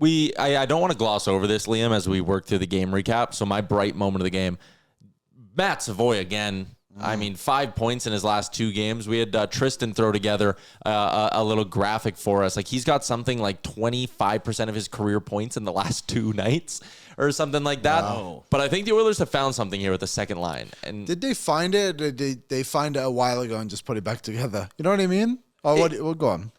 I don't want to gloss over this, Liam, as we work through the game recap. So my bright moment of the game, Matt Savoie again. I mean, 5 points in his last 2 games. We had Tristan throw together a little graphic for us. Like, he's got something like 25% of his career points in the last 2 nights or something like that. Wow. But I think the Oilers have found something here with the second line. And did they find it? Or did they find it a while ago and just put it back together? You know what I mean? Oh, we'll go on.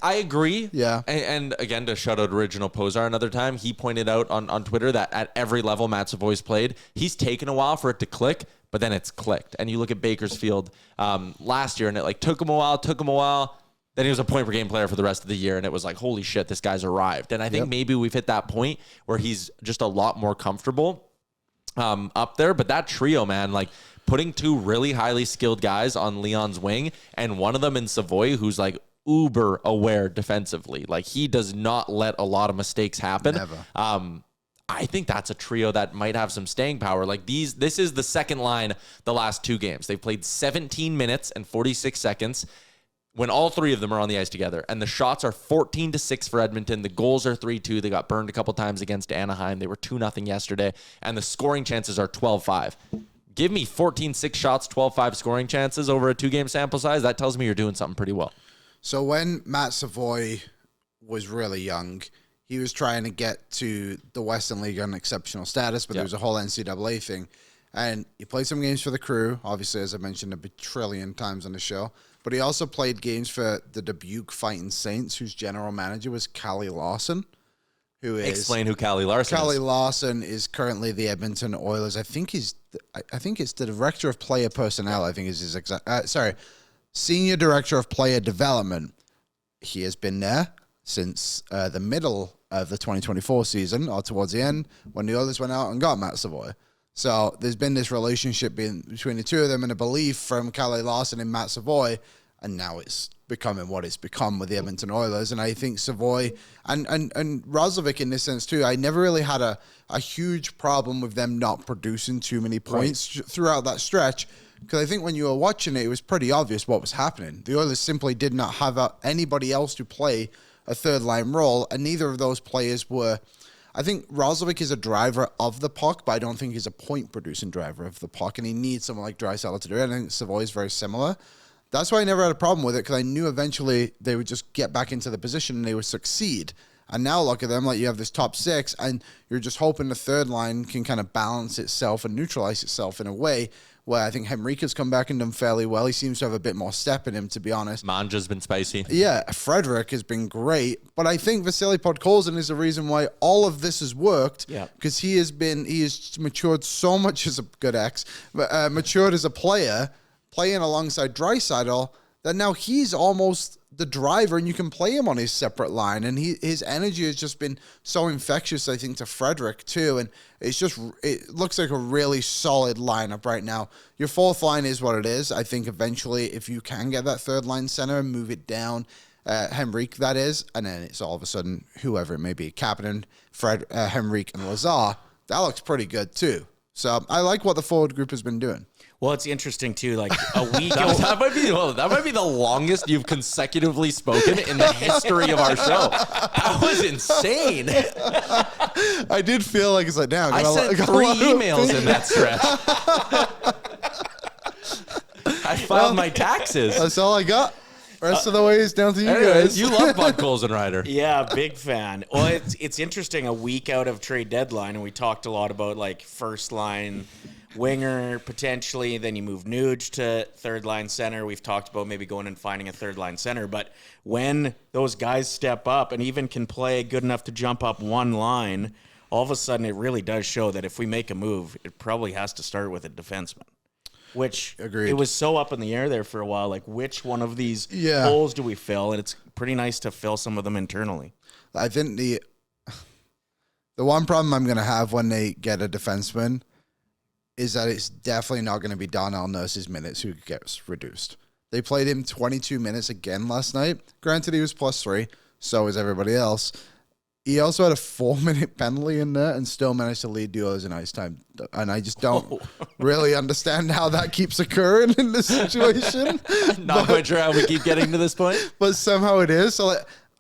I agree. Yeah. And again, to shout out Original Posar another time, he pointed out on Twitter that at every level Matt Savoie's played, he's taken a while for it to click, but then it's clicked. And you look at Bakersfield last year, and it took him a while. Then he was a point per game player for the rest of the year, and it was like, holy shit, this guy's arrived. And I think maybe we've hit that point where he's just a lot more comfortable up there. But that trio, man, like putting 2 really highly skilled guys on Leon's wing, and one of them in Savoie, who's like uber aware defensively. Like, he does not let a lot of mistakes happen. Never. I think that's a trio that might have some staying power. Like, this is the second line the last 2 games. They've played 17 minutes and 46 seconds when all 3 of them are on the ice together. And the shots are 14-6 for Edmonton. The goals are 3-2. They got burned a couple times against Anaheim. They were 2-0 yesterday. And the scoring chances are 12-5. Give me 14-6 shots, 12-5 scoring chances over a 2-game sample size. That tells me you're doing something pretty well. So when Matt Savoie was really young, he was trying to get to the Western League on exceptional status, but there was a whole NCAA thing. And he played some games for the Crew, obviously, as I mentioned a trillion times on the show. But he also played games for the Dubuque Fighting Saints, whose general manager was Callie Lawson. Explain who Callie Larson is. Callie Lawson is currently the Edmonton Oilers. I think it's the director of player personnel. I think is his senior director of player development. He has been there since the middle of the 2024 season, or towards the end, when the Oilers went out and got Matt Savoie. So there's been this relationship between the two of them and a belief from Callie Lawson and Matt Savoie, and now it's becoming what it's become with the Edmonton Oilers. And I think Savoie and Roslovic in this sense too, I never really had a huge problem with them not producing too many points throughout that stretch. Because I think when you were watching it, it was pretty obvious what was happening. The Oilers simply did not have anybody else to play a third-line role, and neither of those players were. I think Roslovic is a driver of the puck, but I don't think he's a point-producing driver of the puck, and he needs someone like Draisaitl to do it. I think Savoie is very similar. That's why I never had a problem with it, because I knew eventually they would just get back into the position and they would succeed. And now look at them, like you have this top 6, and you're just hoping the third line can kind of balance itself and neutralize itself in a way where I think Henrique has come back and done fairly well. He seems to have a bit more step in him, to be honest. Manja's been spicy. Yeah, Frederick has been great. But I think Vasily Podkolzin is the reason why all of this has worked. Yeah. Because he has matured so much as a good matured as a player, playing alongside Draisaitl, that now he's almost the driver, and you can play him on his separate line. And his energy has just been so infectious, I think, to Frederick too. And it looks like a really solid lineup right now. Your fourth line is what it is. I think eventually, if you can get that third line center and move it down, Henrique, that is, and then it's all of a sudden whoever it may be, Kapanen, Henrique, and Lazar, that looks pretty good too. So I like what the forward group has been doing. Well, it's interesting too. Like a week, that might be the longest you've consecutively spoken in the history of our show. That was insane. I did feel like it's like, damn. I sent 3 emails in that stretch. I filed my taxes. That's all I got. Rest of the way is down to you guys. You love Podkolzin, Ryder. Yeah, big fan. Well, it's interesting. A week out of trade deadline, and we talked a lot about like first line winger potentially. Then you move Nuge to third line center. We've talked about maybe going and finding a third line center. But when those guys step up and even can play good enough to jump up one line, all of a sudden it really does show that if we make a move, it probably has to start with a defenseman. Which Agreed. It was so up in the air there for a while. Like, which one of these holes do we fill? And it's pretty nice to fill some of them internally. I think the one problem I'm going to have when they get a defenseman is that it's definitely not going to be Darnell Nurse's minutes who gets reduced. They played him 22 minutes again last night. Granted, he was +3. So was everybody else. He also had a 4-minute penalty in there and still managed to lead the Oilers in ice time. And I just don't really understand how that keeps occurring in this situation. Not quite sure how we keep getting to this point. But somehow it is. So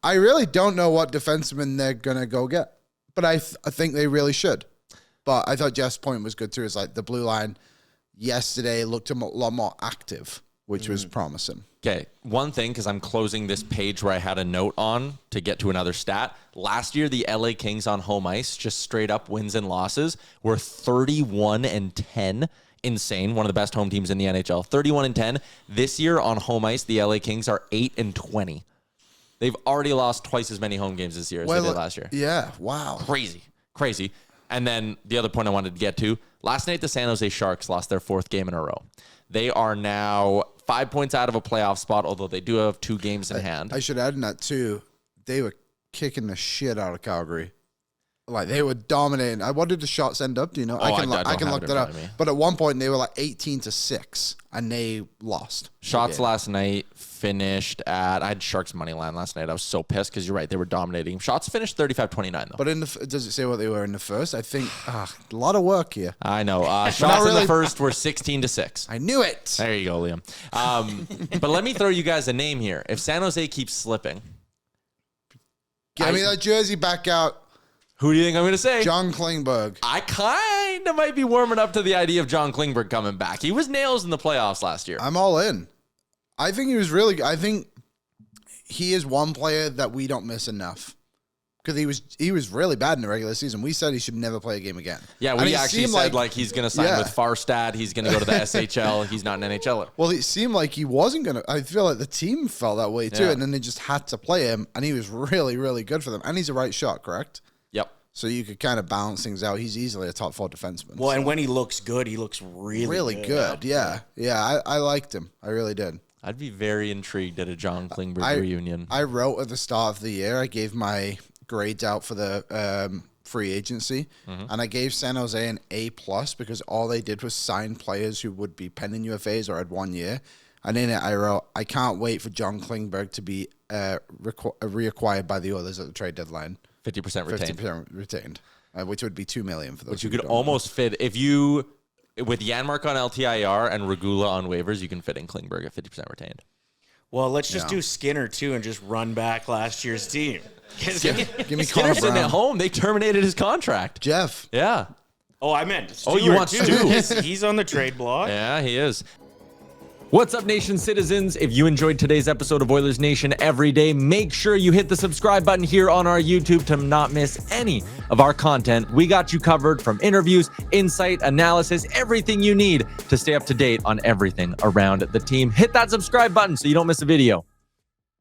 I really don't know what defenseman they're going to go get, but I think they really should. But I thought Jeff's point was good too. It's like the blue line yesterday looked a lot more active, which was promising. Okay, one thing, because I'm closing this page where I had a note on to get to another stat. Last year, the LA Kings on home ice, just straight up wins and losses, were 31-10. Insane. One of the best home teams in the NHL. 31-10. This year on home ice, the LA Kings are 8-20. They've already lost twice as many home games this year as they did last year. Yeah, wow. Crazy. And then the other point I wanted to get to, last night the San Jose Sharks lost their 4th game in a row. They are now 5 points out of a playoff spot, although they do have 2 games in hand. I should add in that too. They were kicking the shit out of Calgary. Like, they were dominating. What did the shots end up? Do you know? I can look that up. But at one point, they were like 18-6, and they lost. Shots last night finished at... I had Sharks money line last night. I was so pissed because you're right. They were dominating. Shots finished 35-29, though. But does it say what they were in the first? I think a lot of work here. I know. Shots in the first were 16-6. I knew it. There you go, Liam. But let me throw you guys a name here. If San Jose keeps slipping... Get me that jersey back out. Who do you think I'm going to say? John Klingberg. I kind of might be warming up to the idea of John Klingberg coming back. He was nails in the playoffs last year. I'm all in. I think he was really good. I think he is one player that we don't miss enough. Because he was really bad in the regular season. We said he should never play a game again. Yeah, we actually said like he's going to sign with Farstad. He's going to go to the SHL. He's not an NHLer. Well, it seemed like he wasn't going to. I feel like the team felt that way too. Yeah. And then they just had to play him. And he was really, really good for them. And he's a right shot, correct? Yep. So you could kind of balance things out. He's easily a top 4 defenseman. Well, and when he looks good, he looks really good. Yeah. I liked him. I really did. I'd be very intrigued at a John Klingberg reunion. I wrote at the start of the year, I gave my grades out for the free agency, and I gave San Jose an A+ because all they did was sign players who would be pending UFAs or had 1 year. And in it, I wrote, I can't wait for John Klingberg to be reacquired by the Oilers at the trade deadline. 50% retained. 50% retained, which would be $2 million for those. Which you could almost fit if you, with Janmark on LTIR and Regula on waivers, you can fit in Klingberg at 50% retained. Well, let's just do Skinner too and just run back last year's team. Give me Skinner's sitting at home. They terminated his contract. Jeff. Yeah. Oh, I meant Stewart. You want Stu? He's on the trade block. Yeah, he is. What's up, Nation citizens? If you enjoyed today's episode of Oilers Nation Everyday, make sure you hit the subscribe button here on our YouTube to not miss any of our content. We got you covered from interviews, insight, analysis, everything you need to stay up to date on everything around the team. Hit that subscribe button so you don't miss a video.